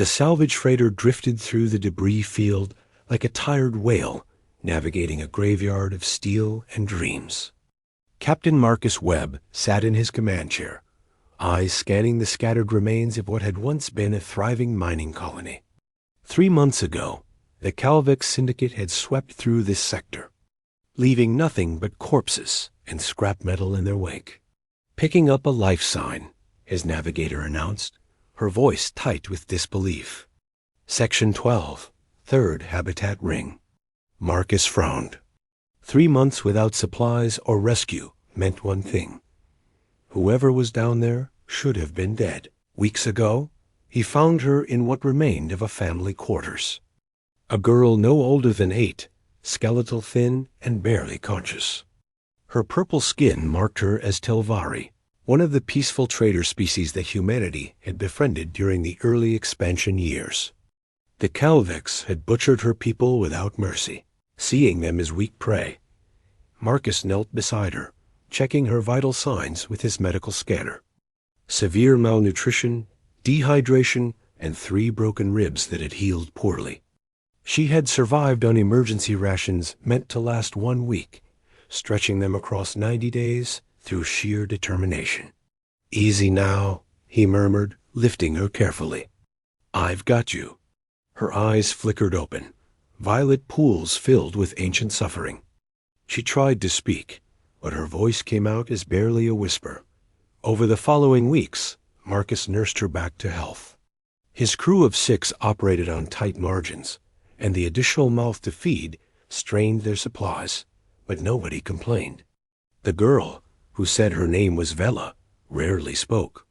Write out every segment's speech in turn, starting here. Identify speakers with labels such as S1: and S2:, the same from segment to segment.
S1: The salvage freighter drifted through the debris field like a tired whale navigating a graveyard of steel and dreams. Captain Marcus Webb sat in his command chair, eyes scanning the scattered remains of what had once been a thriving mining colony. 3 months ago, the Calvex Syndicate had swept through this sector, leaving nothing but corpses and scrap metal in their wake. Picking up a life sign, his navigator announced, her voice tight with disbelief. Section 12, third habitat ring. Marcus frowned. 3 months without supplies or rescue meant one thing. Whoever was down there should have been dead. Weeks ago, he found her in what remained of a family quarters. A girl no older than 8, skeletal thin and barely conscious. Her purple skin marked her as Telvari, one of the peaceful trader species that humanity had befriended during the early expansion years. The Calvex had butchered her people without mercy, seeing them as weak prey. Marcus knelt beside her, checking her vital signs with his medical scanner. Severe malnutrition, dehydration, and 3 broken ribs that had healed poorly. She had survived on emergency rations meant to last 1 week, stretching them across 90 days through sheer determination. "Easy now," he murmured, lifting her carefully. "I've got you." Her eyes flickered open, violet pools filled with ancient suffering. She tried to speak, but her voice came out as barely a whisper. Over the following weeks, Marcus nursed her back to health. His crew of 6 operated on tight margins, and the additional mouth to feed strained their supplies, but nobody complained. The girl, who said her name was Vela, rarely spoke.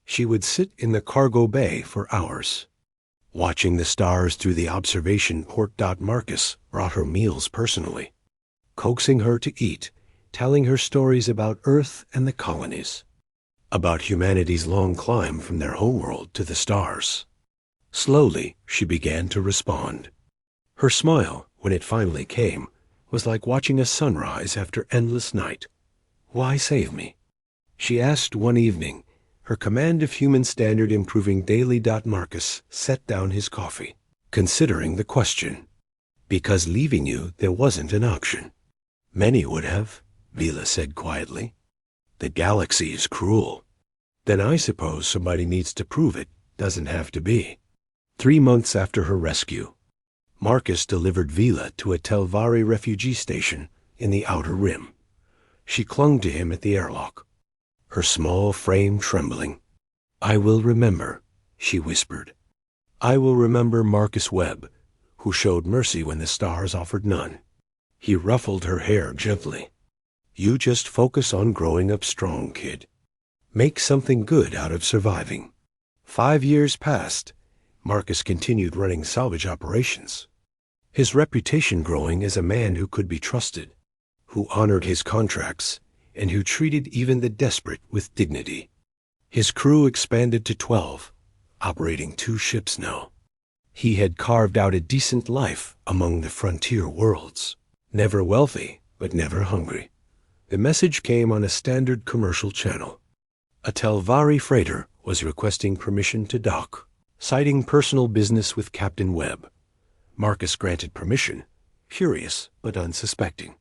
S1: She would sit in the cargo bay for hours. Watching the stars through the observation port. Marcus brought her meals personally, coaxing her to eat, telling her stories about Earth and the colonies, about humanity's long climb from their homeworld to the stars. Slowly, she began to respond. Her smile, when it finally came, was like watching a sunrise after endless night. "Why save me?" she asked one evening, her command of human standard improving daily. Marcus set down his coffee, considering the question. "Because leaving you, there wasn't an option." "Many would have," Vila said quietly. "The galaxy is cruel." "Then I suppose somebody needs to prove it doesn't have to be." 3 months after her rescue, Marcus delivered Vila to a Telvari refugee station in the Outer Rim. She clung to him at the airlock, her small frame trembling. "I will remember," she whispered. "I will remember Marcus Webb, who showed mercy when the stars offered none." He ruffled her hair gently. "You just focus on growing up strong, kid. Make something good out of surviving." 5 years passed. Marcus continued running salvage operations, his reputation growing as a man who could be trusted, who honored his contracts, and who treated even the desperate with dignity. His crew expanded to 12, operating 2 ships now. He had carved out a decent life among the frontier worlds. Never wealthy, but never hungry. The message came on a standard commercial channel. A Telvari freighter was requesting permission to dock, citing personal business with Captain Webb. Marcus granted permission, curious but unsuspecting.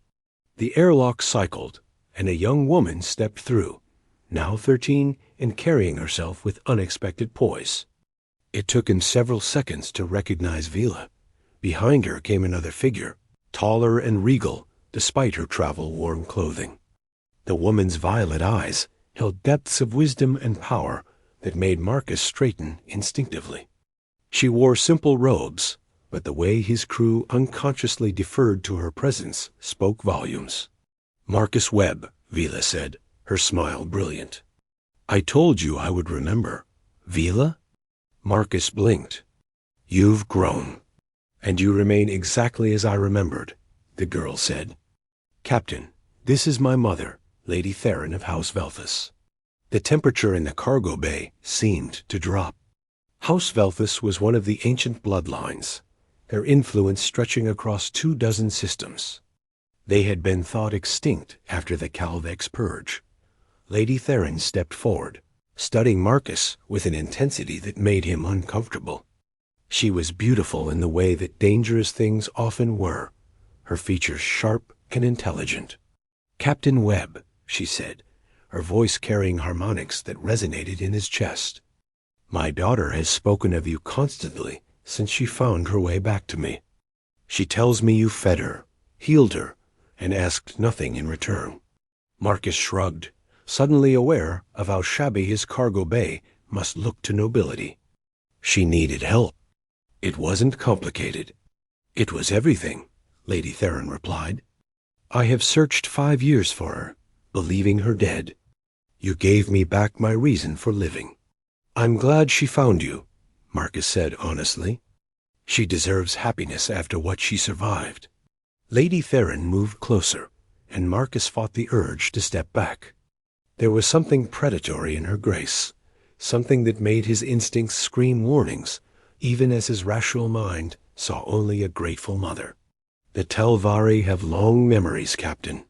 S1: The airlock cycled, and a young woman stepped through, now 13 and carrying herself with unexpected poise. It took him several seconds to recognize Vila. Behind her came another figure, taller and regal despite her travel-worn clothing. The woman's violet eyes held depths of wisdom and power that made Marcus straighten instinctively. She wore simple robes, but the way his crew unconsciously deferred to her presence spoke volumes. "Marcus Webb," Vila said, her smile brilliant. "I told you I would remember." "Vila?" Marcus blinked. "You've grown, and you remain exactly as I remembered," the girl said. "Captain, this is my mother, Lady Theron of House Velthus." The temperature in the cargo bay seemed to drop. House Velthus was one of the ancient bloodlines, their influence stretching across 24 systems. They had been thought extinct after the Calvex purge. Lady Theron stepped forward, studying Marcus with an intensity that made him uncomfortable. She was beautiful in the way that dangerous things often were, her features sharp and intelligent. "Captain Webb," she said, her voice carrying harmonics that resonated in his chest. "My daughter has spoken of you constantly since she found her way back to me. She tells me you fed her, healed her, and asked nothing in return." Marcus shrugged, suddenly aware of how shabby his cargo bay must look to nobility. She needed help. It wasn't complicated. "It was everything," Lady Theron replied. "I have searched 5 years for her, believing her dead. You gave me back my reason for living." "I'm glad she found you," Marcus said honestly. "She deserves happiness after what she survived." Lady Theron moved closer, and Marcus fought the urge to step back. There was something predatory in her grace, something that made his instincts scream warnings, even as his rational mind saw only a grateful mother. "The Telvari have long memories, Captain.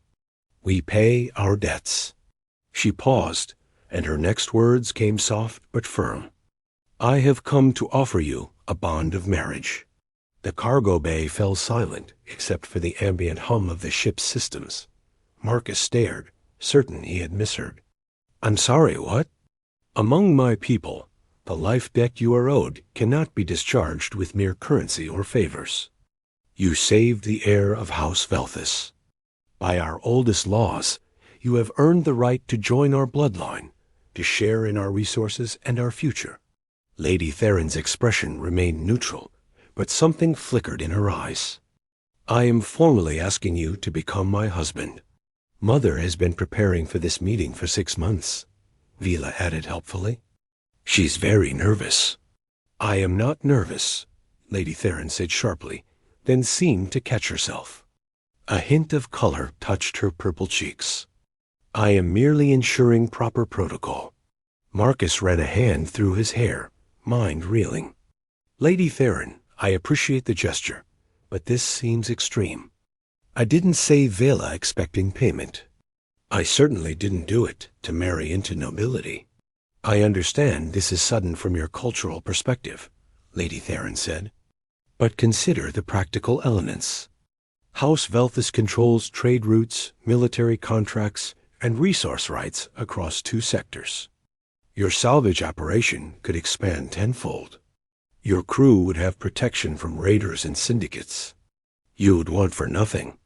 S1: We pay our debts." She paused, and her next words came soft but firm. "I have come to offer you a bond of marriage." The cargo bay fell silent except for the ambient hum of the ship's systems. Marcus stared, certain he had misheard. "I'm sorry, what?" "Among my people, the life debt you are owed cannot be discharged with mere currency or favors. You saved the heir of House Velthus. By our oldest laws, you have earned the right to join our bloodline, to share in our resources and our future." Lady Theron's expression remained neutral, but something flickered in her eyes. "I am formally asking you to become my husband. Mother has been preparing for this meeting for 6 months," Vila added helpfully. "She's very nervous." "I am not nervous," Lady Theron said sharply, then seemed to catch herself. A hint of color touched her purple cheeks. "I am merely ensuring proper protocol." Marcus ran a hand through his hair, mind reeling. "Lady Theron, I appreciate the gesture, but this seems extreme. I didn't save Vela expecting payment. I certainly didn't do it to marry into nobility." "I understand this is sudden from your cultural perspective," Lady Theron said. "But consider the practical elements. House Velthus controls trade routes, military contracts, and resource rights across 2 sectors. Your salvage operation could expand tenfold. Your crew would have protection from raiders and syndicates. You would want for nothing.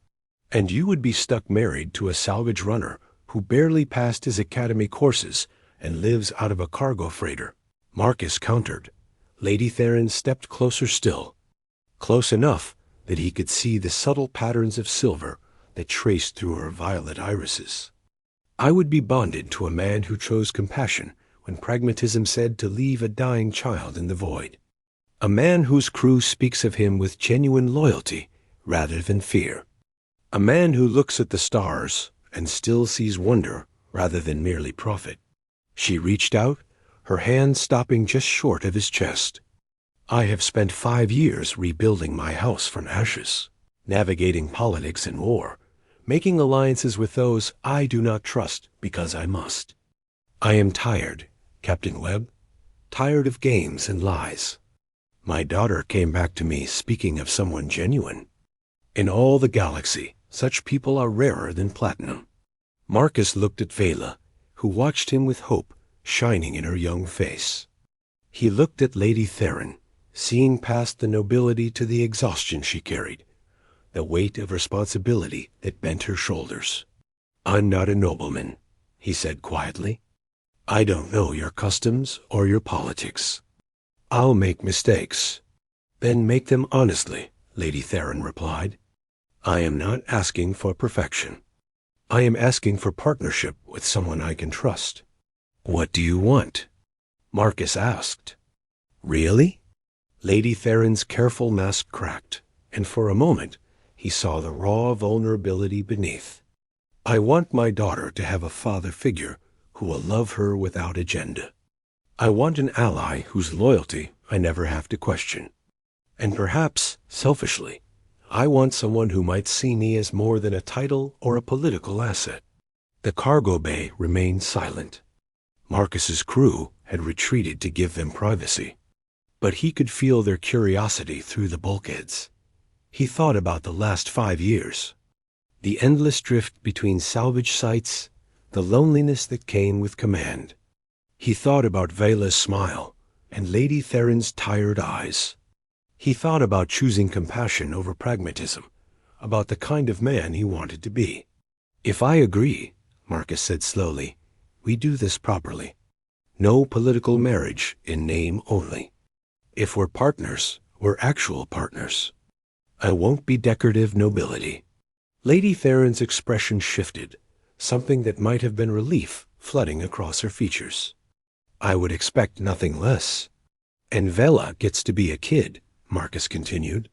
S1: And you would be stuck married to a salvage runner who barely passed his academy courses and lives out of a cargo freighter." Marcus countered. Lady Theron stepped closer still, close enough that he could see the subtle patterns of silver that traced through her violet irises. "I would be bonded to a man who chose compassion when pragmatism said to leave a dying child in the void. A man whose crew speaks of him with genuine loyalty rather than fear. A man who looks at the stars and still sees wonder rather than merely profit." She reached out, her hand stopping just short of his chest. "I have spent 5 years rebuilding my house from ashes, navigating politics and war, making alliances with those I do not trust because I must. I am tired, Captain Webb, tired of games and lies. My daughter came back to me speaking of someone genuine. In all the galaxy, such people are rarer than platinum." Marcus looked at Vela, who watched him with hope shining in her young face. He looked at Lady Theron, seeing past the nobility to the exhaustion she carried, the weight of responsibility that bent her shoulders. "I'm not a nobleman," he said quietly. "I don't know your customs or your politics. I'll make mistakes." "Then make them honestly," Lady Theron replied. "I am not asking for perfection. I am asking for partnership with someone I can trust." "What do you want?" Marcus asked. "Really?" Lady Theron's careful mask cracked, and for a moment he saw the raw vulnerability beneath. "I want my daughter to have a father figure who will love her without agenda. I want an ally whose loyalty I never have to question. And perhaps, selfishly, I want someone who might see me as more than a title or a political asset." The cargo bay remained silent. Marcus's crew had retreated to give them privacy. but he could feel their curiosity through the bulkheads. He thought about the last 5 years, the endless drift between salvage sites, the loneliness that came with command. He thought about Vela's smile and Lady Theron's tired eyes. He thought about choosing compassion over pragmatism, about the kind of man he wanted to be. "If I agree," Marcus said slowly, "we do this properly. No political marriage in name only. If we're partners, we're actual partners. I won't be decorative nobility." Lady Theron's expression shifted, something that might have been relief flooding across her features. "I would expect nothing less. And Vela gets to be a kid," Marcus continued.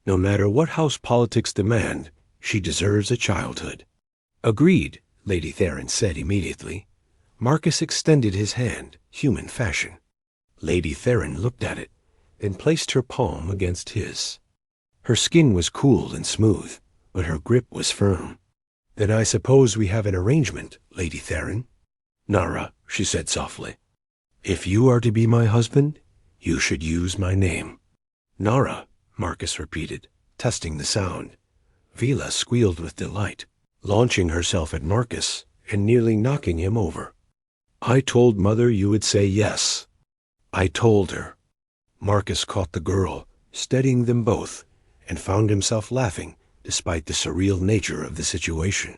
S1: "No matter what house politics demand, she deserves a childhood." "Agreed," Lady Theron said immediately. Marcus extended his hand, human fashion. Lady Theron looked at it, then placed her palm against his. Her skin was cool and smooth, but her grip was firm. "Then I suppose we have an arrangement, Lady Theron." "Nara," she said softly, "if you are to be my husband, you should use my name." "Nara," Marcus repeated, testing the sound. Vela squealed with delight, launching herself at Marcus and nearly knocking him over. "I told Mother you would say yes." "I told her." Marcus caught the girl, steadying them both, and found himself laughing despite the surreal nature of the situation.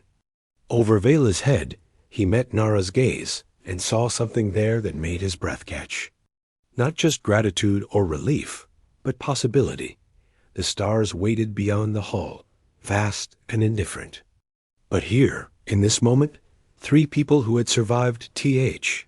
S1: Over Vela's head, he met Nara's gaze and saw something there that made his breath catch. Not just gratitude or relief, but possibility. The stars waited beyond the hull, vast and indifferent. But here, in this moment, 3 people who had survived TH